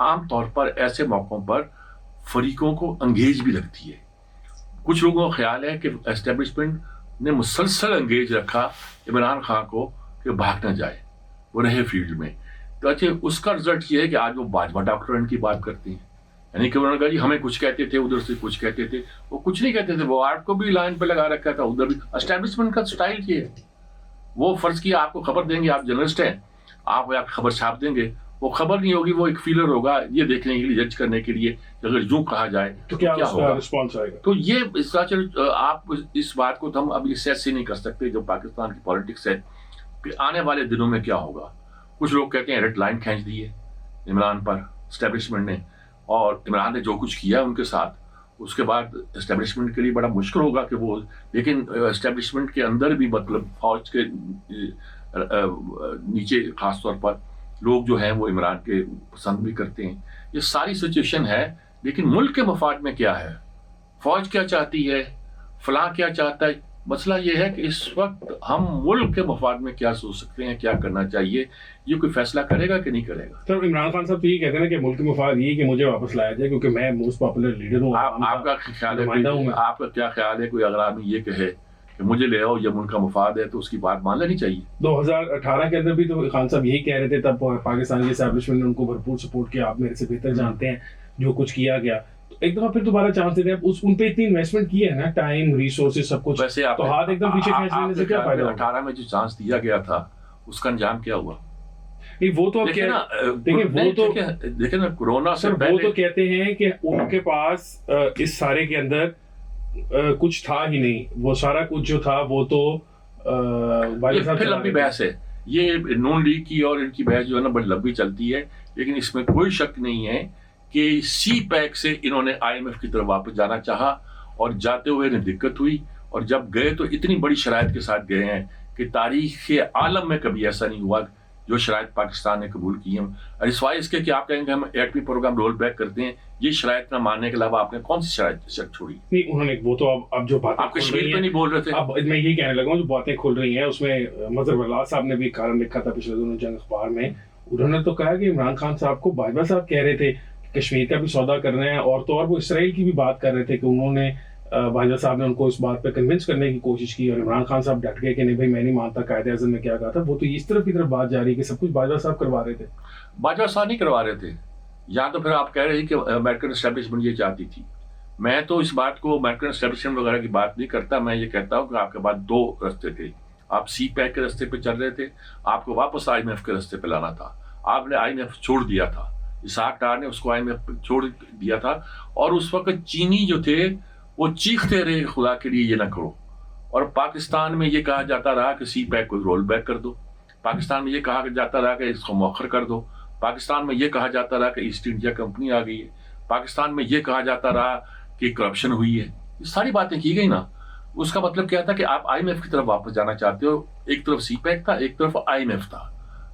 عام طور پر ایسے موقعوں پر فریقوں کو انگیج بھی رکھتی ہے. کچھ لوگوں کا خیال ہے کہ اسٹیبلشمنٹ نے مسلسل انگیج رکھا عمران خان کو کہ بھاگ نہ جائے, وہ رہے فیلڈ میں. تو اچھا اس کا رزلٹ یہ ہے کہ آج وہ باجوہ ڈاکٹرین کی بات کرتے ہیں, یعنی کہ انہوں نے کہا جی ہمیں کچھ کہتے تھے, ادھر سے کچھ کہتے تھے. وہ کچھ نہیں کہتے تھے, وہ آرٹ کو بھی لائن پہ لگا رکھا تھا, ادھر بھی. اسٹیبلشمنٹ کا سٹائل یہ ہے, وہ فرض کیا آپ کو خبر دیں گے, آپ جرنلسٹ ہیں, آپ خبر چھاپ دیں گے, وہ خبر نہیں ہوگی, وہ ایک فیلر ہوگا یہ دیکھنے کے لیے, جج کرنے کے لیے کہ اگر یوں کہا جائے تو کیا ہوگا, رسپانس آئے گا. تو یہ آپ اس بات کو ہم ابھی سیس ہی نہیں کر سکتے جو پاکستان کی پالیٹکس ہے کہ آنے والے دنوں میں کیا ہوگا. کچھ لوگ کہتے ہیں ریڈ لائن کھینچ دی ہے عمران پر اسٹیبلشمنٹ نے, اور عمران نے جو کچھ کیا ان کے ساتھ, اس کے بعد اسٹیبلشمنٹ کے لیے بڑا مشکل ہوگا کہ وہ, لیکن اسٹیبلشمنٹ کے اندر بھی مطلب فوج کے نیچے خاص طور پر لوگ جو ہیں وہ عمران کے پسند بھی کرتے ہیں. یہ ساری سچویشن ہے, لیکن ملک کے مفاد میں کیا ہے, فوج کیا چاہتی ہے, فلاں کیا چاہتا ہے. مسئلہ یہ ہے کہ اس وقت ہم ملک کے مفاد میں کیا سوچ سکتے ہیں, کیا کرنا چاہیے, یہ کوئی فیصلہ کرے گا کہ نہیں کرے گا. سر عمران خان صاحب تو یہ کہتے ہیں نا کہ ملک کے مفاد یہ کہ مجھے واپس لایا جائے کیونکہ میں موسٹ پاپولر لیڈر ہوں. آپ کا خیال ہے, آپ کا کیا خیال ہے, کوئی اگر آدمی یہ کہے کہ مجھے لے آؤ, یہ ملک کا مفاد ہے, تو اس کی بات مان لینی چاہیے. 2018 کے اندر بھی تو خان صاحب یہی کہہ رہے تھے, تب پاکستان کی اسٹیبلشمنٹ نے ان کو بھرپور سپورٹ کیا, آپ میرے سے بہتر جانتے ہیں جو کچھ کیا گیا. ایک دفعہ پھر دوبارہ چانس دیتے ہیں, ان پہ اتنی انویسٹمنٹ کی ہے نا, ٹائم, ریسورسز, سب کچھ, ویسے تو ہاتھ ایک دم پیچھے کھینچ لینے سے کیا فائدہ. 18 میں جو چانس دیا گیا تھا اس کا انجام کیا ہوا؟ نہیں وہ تو دیکھیں نا کورونا سے پہلے وہ تو کہتے ہیں کہ ان کے پاس اس سارے کے اندر کچھ تھا ہی نہیں, وہ سارا کچھ جو تھا وہ تو پھر لمبی بحث ہے. یہ نون لیگ کی اور ان کی بحث جو ہے نا بڑی لمبی چلتی ہے, لیکن اس میں کوئی شک نہیں ہے کہ سی پیک سے انہوں نے آئی ایم ایف کی طرف واپس جانا چاہا, اور جاتے ہوئے انہیں دقت ہوئی, اور جب گئے تو اتنی بڑی شرائط کے ساتھ گئے ہیں کہ تاریخ عالم میں کبھی ایسا نہیں ہوا جو شرائط پاکستان نے قبول کی ہیں. اور سوائے اس کے کہ آپ کہیں گے ہم ایٹمی پروگرام رول بیک کرتے ہیں, یہ شرائط نہ ماننے کے علاوہ آپ نے کون سی شرط چھوڑی؟ نہیں انہوں نے وہ تو اب جو بات آپ کشمیر پہ نہیں بول رہے تھے, اب میں یہی کہنے لگا ہوں جو باتیں کھل رہی ہیں اس میں مظہر واللہ صاحب نے بھی کارن لکھا تھا پچھلے دنوں جنگ اخبار میں. انہوں نے تو کہا کہ عمران خان صاحب کو باجوہ صاحب کہہ رہے تھے کشمیر کا بھی سودا کر رہے ہیں, اور تو اور وہ اسرائیل کی بھی بات کر رہے تھے کہ انہوں نے باجوہ صاحب نے ان کو اس بات پہ کنونس کرنے کی کوشش کی, اور عمران خان صاحب ڈٹ گئے کہ نہیں بھائی میں نہیں مانتا, قائد اعظم نے کیا کہا تھا. وہ تو اس طرف کی طرف بات جا رہی ہے کہ سب کچھ باجوہ صاحب کروا رہے تھے. باجوہ صاحب نہیں کروا رہے تھے, یا تو پھر آپ کہہ رہے ہیں کہ امریکن اسٹیبلشمنٹ یہ چاہتی تھی. میں تو اس بات کو امریکن اسٹیبلشمنٹ وغیرہ کی بات نہیں کرتا, میں یہ کہتا ہوں کہ آپ کے پاس دو رستے تھے. آپ سی پیک کے رستے پہ چل رہے تھے, آپ کو واپس آئی ایم ایف کے رستے پہ لانا تھا. آپ نے آئی ایم ایف چھوڑ دیا تھا, اسحاق ڈار نے اس کو آئی ایم ایف چھوڑ دیا تھا, اور اس وقت چینی جو تھے وہ چیختے رہے خدا کے لیے یہ نہ کرو. اور پاکستان میں یہ کہا جاتا رہا کہ سی پیک کو رول بیک کر دو, پاکستان میں یہ کہا جاتا رہا کہ اس کو مؤخر کر دو, پاکستان میں یہ کہا جاتا رہا کہ ایسٹ انڈیا کمپنی آ گئی ہے, پاکستان میں یہ کہا جاتا رہا کہ کرپشن ہوئی ہے. یہ ساری باتیں کی گئی نا. اس کا مطلب کیا تھا کہ آپ آئی ایم ایف کی طرف واپس جانا چاہتے ہو. ایک طرف سی پیک تھا, ایک طرف آئی ایم ایف تھا,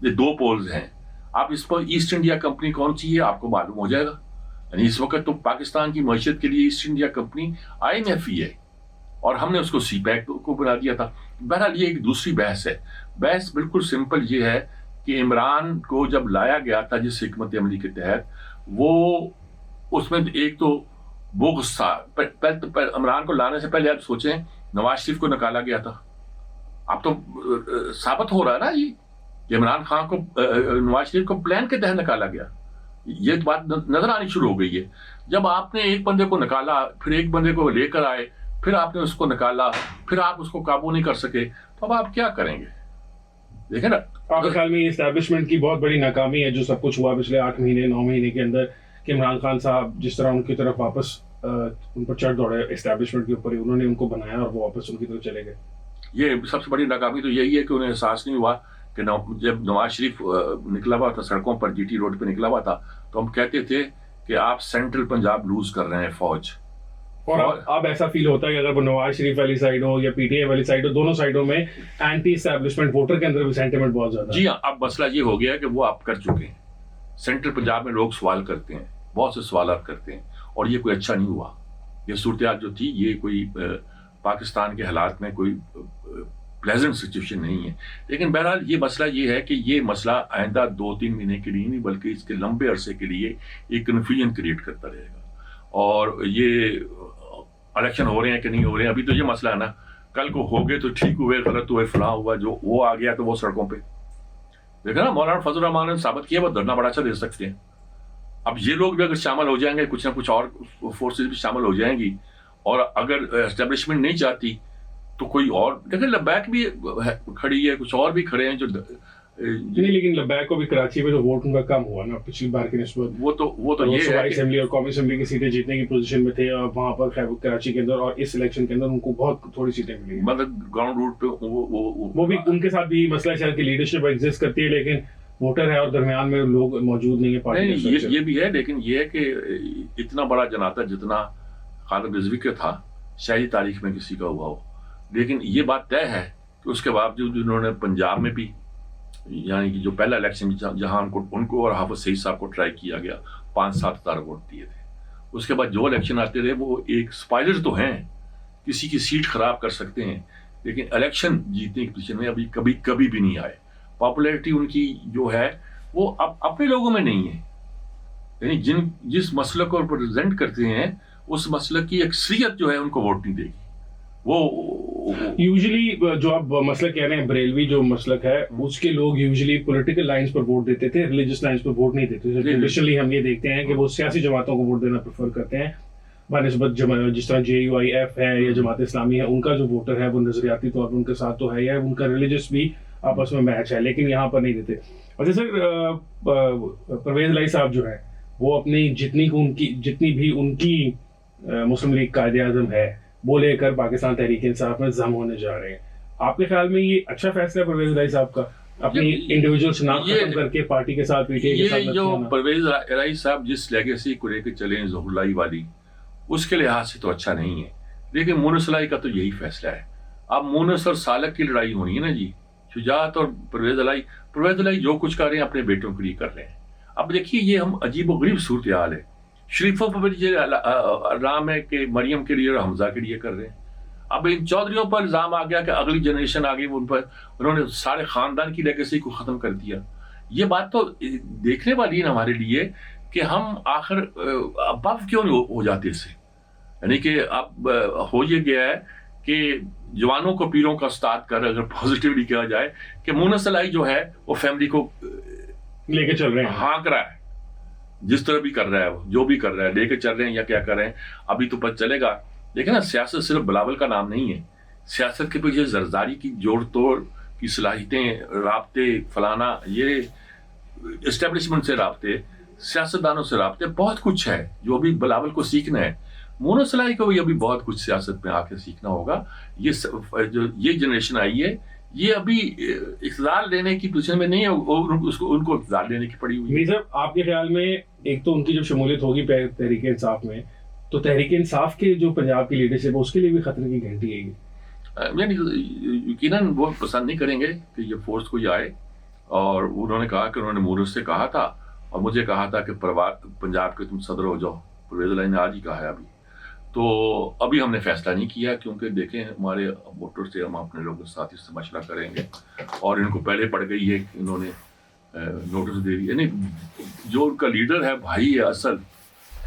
یہ دو پولز ہیں. آپ اس پر ایسٹ انڈیا کمپنی کون سی ہے آپ کو معلوم ہو جائے گا. یعنی اس وقت تو پاکستان کی معیشت کے لیے East India company I am if he ہے, اور ہم نے اس کو سی پیک کو بنا دیا تھا. بہرحال یہ ایک دوسری بحث ہے. بحث بالکل سمپل یہ ہے کہ عمران کو جب لایا گیا تھا جس حکمت عملی کے تحت, وہ اس میں ایک تو بغض تھا. عمران کو لانے سے پہلے آپ سوچیں نواز شریف کو نکالا گیا تھا. اب تو ثابت ہو رہا ہے نا یہ کہ عمران خان کو نواز شریف کو پلان کے تحت نکالا گیا. یہ بات نظر آنی شروع ہو گئی ہے. جب آپ نے ایک بندے کو نکالا, پھر ایک بندے کو لے کر آئے, پھر آپ نے اس کو نکالا, پھر آپ اس کو قابو نہیں کر سکے, تو اب آپ کیا کریں گے؟ دیکھیں نا, آپ کے خیال میں یہ اسٹیبلشمنٹ کی بہت بڑی ناکامی ہے جو سب کچھ ہوا پچھلے 8 مہینے 9 مہینے کے اندر, کہ عمران خان صاحب جس طرح ان کی طرف واپس ان پر چڑھ دوڑے اسٹیبلشمنٹ کے اوپر, انہوں نے ان کو بنایا اور وہ واپس ان کی طرف چلے گئے. یہ سب سے بڑی ناکامی تو یہی ہے کہ انہیں احساس نہیں ہوا کہ جب نواز شریف نکلا ہوا تھا سڑکوں پر, جی ٹی روڈ پہ نکلا ہوا تھا, تو ہم کہتے تھے کہ آپ سینٹرل پنجاب لوز کر رہے ہیں فوج. اور اب ایسا فیل ہوتا ہے کہ اگر وہ نواز شریف والی سائڈ ہو یا پی ٹی آئی والی سائڈ ہو, دونوں سائڈوں میں اینٹی اسٹیبلشمنٹ ووٹر کے اندر بھی سینٹیمنٹ بہت زیادہ ہے. جی ہاں, اب مسئلہ یہ ہو گیا کہ وہ آپ کر چکے ہیں. سینٹرل پنجاب میں لوگ سوال کرتے ہیں, بہت سے سوالات کرتے ہیں, اور یہ کوئی اچھا نہیں ہوا. یہ صورتحال جو تھی یہ کوئی پاکستان کے حالات میں کوئی پلیزنٹ سچویشن نہیں ہے. لیکن بہرحال یہ مسئلہ یہ ہے کہ یہ مسئلہ آئندہ 2-3 مہینے کے لیے نہیں بلکہ اس کے لمبے عرصے کے لیے ایک کنفیوژن کریٹ کرتا رہے گا. اور یہ الیکشن ہو رہے ہیں کہ نہیں ہو رہے ہیں, ابھی تو یہ مسئلہ ہے نا, کل کو ہو گئے تو ٹھیک ہوئے, غلط ہوئے, فلاں ہوا, جو وہ آ گیا تو وہ سڑکوں پہ دیکھا نا. مولانا فضل الرحمان نے ثابت کیا وہ دھرنا بڑا اچھا دے سکتے ہیں. اب یہ لوگ بھی اگر شامل ہو جائیں گے, کچھ نہ کچھ اور فورسز بھی شامل ہو جائیں گی, اور اگر اسٹیبلشمنٹ نہیں چاہتی تو کوئی اور دیکھیں, لبیک بھی کھڑی ہے, کچھ اور بھی کھڑے ہیں جو نہیں, لیکن لبیک کو بھی کراچی میں جو ووٹ ان کا کم ہوا نا پچھلی بار کی نسبت, وہ تو یہ ہے اسمبلی اور قومی اسمبلی کی سیٹیں جیتنے کی پوزیشن میں تھے, اور وہاں پر کراچی کے اندر اور اس الیکشن کے اندر ان کو بہت تھوڑی سیٹیں ملی, مطلب گراؤنڈ روٹ پہ وہ بھی ان کے ساتھ بھی مسئلہ ہے کہ لیڈرشپ ایگزسٹ کرتی ہے لیکن ووٹر ہے اور درمیان میں لوگ موجود نہیں ہے پارٹی. یہ بھی ہے, لیکن یہ ہے کہ اتنا بڑا جنازہ جتنا خالد رضوی کا تھا شاہی تاریخ میں کسی کا ہوا ہو. لیکن یہ بات طے ہے کہ اس کے باوجود انہوں نے پنجاب میں بھی, یعنی کہ جو پہلا الیکشن جہاں ان کو اور حافظ سعید صاحب کو ٹرائی کیا گیا, 5-7 ہزار ووٹ دیے تھے. اس کے بعد جو الیکشن آتے رہے وہ ایک اسپائلر تو ہیں, کسی کی سیٹ خراب کر سکتے ہیں, لیکن الیکشن جیتنے کی پوزیشن میں ابھی کبھی بھی نہیں آئے. پاپولیرٹی ان کی جو ہے وہ اپنے لوگوں میں نہیں ہے, یعنی جس مسلک کو ریپرزینٹ کرتے ہیں اس مسلک کی اکثریت جو ہے ان کو ووٹ نہیں دے گی. وہ یوزلی جو آپ مسلک کہہ رہے ہیں بریلوی جو مسلک ہے اس کے لوگ یوزلی پولیٹیکل لائنز پر ووٹ دیتے تھے, ریلیجس لائنز پر ووٹ نہیں دیتے تھے. ٹریڈیشنلی ہم یہ دیکھتے ہیں کہ وہ سیاسی جماعتوں کو ووٹ دینا پریفر کرتے ہیں بنسبت جس طرح JUIF ہے یا جماعت اسلامی ہے, ان کا جو ووٹر ہے وہ نظریاتی طور پر ان کے ساتھ تو ہے یا ان کا ریلیجس بھی آپس میں میچ ہے, لیکن یہاں پر نہیں دیتے. اچھا سر, پرویز الہی صاحب جو ہے وہ اپنی جتنی بھی ان کی مسلم لیگ قائد اعظم ہے وہ لے کر پاکستان تحریک انصاف میں ضم ہونے جا رہے ہیں. آپ کے خیال میں یہ اچھا فیصلہ ہے پرویز الہی صاحب کا, اپنی انڈیویجول شناخت ختم کر کے پارٹی کے ساتھ PTI کے ساتھ؟ یہ جو پرویز الہی صاحب جس لیگیسی کو لے کے چلے ہیں ظہور الہی والی, اس کے لحاظ سے تو اچھا نہیں ہے. لیکن مونس الہی کا تو یہی فیصلہ ہے. اب مونس اور سالک کی لڑائی ہونی ہے نا جی, شجاعت اور پرویز الہی جو کچھ کر رہے ہیں اپنے بیٹوں کے لیے کر رہے ہیں. اب دیکھیے یہ ہم عجیب و غریب صورتحال ہے. شریفوں پر یہ الزام ہے کہ مریم کے لیے اور حمزہ کے لیے کر رہے ہیں. اب ان چودھریوں پر الزام آ گیا کہ اگلی جنریشن آ گئی, ان پر انہوں نے سارے خاندان کی لیگیسی کو ختم کر دیا. یہ بات تو دیکھنے والی ہے ہمارے لیے کہ ہم آخر ابو کیوں نہیں ہو جاتے اس سے. یعنی کہ اب ہو یہ گیا ہے کہ جوانوں کو پیروں کا استاد کر, اگر پازیٹیولی کہا جائے کہ مونس الہی جو ہے وہ فیملی کو لے کے چل رہے ہیں, ہانک رہا ہے, جس طرح بھی کر رہا ہے, جو بھی کر رہا ہے لے کے چل رہے ہیں یا کیا کر رہے ہیں ابھی تو پتہ چلے گا. لیکن نا سیاست صرف بلاول کا نام نہیں ہے. سیاست کے پیچھے زرزاری کی جوڑ توڑ کی صلاحیتیں, رابطے, فلانا, یہ اسٹیبلشمنٹ سے رابطے, سیاستدانوں سے رابطے, بہت کچھ ہے جو ابھی بلاول کو سیکھنا ہے. مونس الہی کو بھی ابھی بہت کچھ سیاست میں آ کے سیکھنا ہوگا. یہ جنریشن آئی ہے یہ ابھی اقتدار لینے کی پوزیشن میں نہیں ہے, ان کو اقتدار لینے کی پڑی ہوئی ہے. صاحب آپ کے خیال میں ایک تو ان کی جب شمولیت ہوگی تحریک انصاف میں تو تحریک انصاف کے جو پنجاب کی لیڈرشپ ہے اس کے لیے بھی خطرے کی گھنٹی ہے گی. یعنی یقیناً وہ پسند نہیں کریں گے کہ یہ فورس کوئی آئے, اور انہوں نے کہا کہ انہوں نے مونس سے کہا تھا اور مجھے کہا تھا کہ پنجاب کے تم صدر ہو جاؤ. پرویز الہی نے آج ہی کہا ہے ابھی. تو ابھی ہم نے فیصلہ نہیں کیا کیونکہ دیکھیں ہمارے ووٹر سے ہم اپنے لوگوں کے ساتھ اس سے مشورہ کریں گے, اور ان کو پہلے پڑ گئی ہے کہ انہوں نے نوٹس دے دی. یعنی جو ان کا لیڈر ہے بھائی ہے اصل,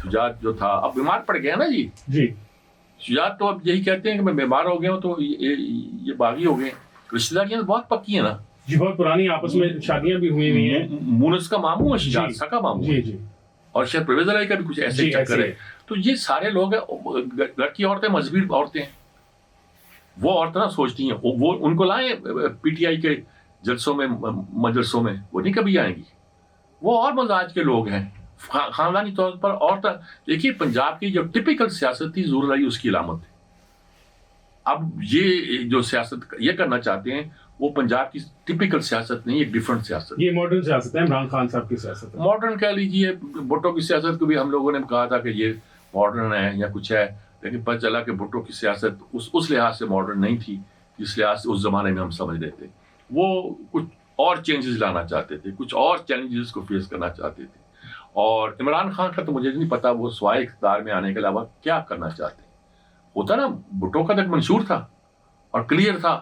شجاعت جو تھا اب بیمار پڑ گیا نا جی. شجاعت تو اب یہی کہتے ہیں کہ میں بیمار ہو گیا ہوں تو یہ باغی ہو گئے. رشتہ داریاں بہت پکی ہیں نا جی, بہت پرانی آپس میں شادیاں بھی ہوئی ہوئی ہیں. مونس کا ماموں ہے شجاعت, سکا ماموں ہے, اور شاید پرویز الہی کا بھی کچھ ایسے چکر ہے. تو یہ سارے لوگ ہیں, گھر کی عورتیں مذہبی عورتیں ہیں, وہ عورتیں نہ سوچتی ہیں, وہ ان کو لائیں PTI کے جلسوں میں مجلسوں میں, وہ نہیں کبھی آئیں گی. وہ اور مزاج کے لوگ ہیں خاندانی طور پر. عورتیں دیکھیے پنجاب کی جو ٹپیکل سیاست تھی ظہور الہی اس کی علامت ہے. اب یہ جو سیاست یہ کرنا چاہتے ہیں وہ پنجاب کی ٹپیکل سیاست نہیں, ایک ڈیفرنٹ سیاست. یہ ماڈرن سیاست ہے, عمران خان صاحب کی سیاست ہے. ماڈرن کہہ لیجیے, بھٹو کی سیاست کو بھی ہم لوگوں نے کہا تھا کہ یہ ماڈرن ہے یا کچھ ہے, لیکن پتہ چلا کہ بھٹو کی سیاست اس لحاظ سے ماڈرن نہیں تھی جس لحاظ سے اس زمانے میں ہم سمجھ رہے تھے. وہ کچھ اور چینجز لانا چاہتے تھے, کچھ اور چیلنجز کو فیس کرنا چاہتے تھے. اور عمران خان کا تو مجھے نہیں پتا وہ سوائے اقتدار میں آنے کے علاوہ کیا کرنا چاہتے ہیں. ہوتا نا بھٹو کا تک منشور تھا اور کلیئر تھا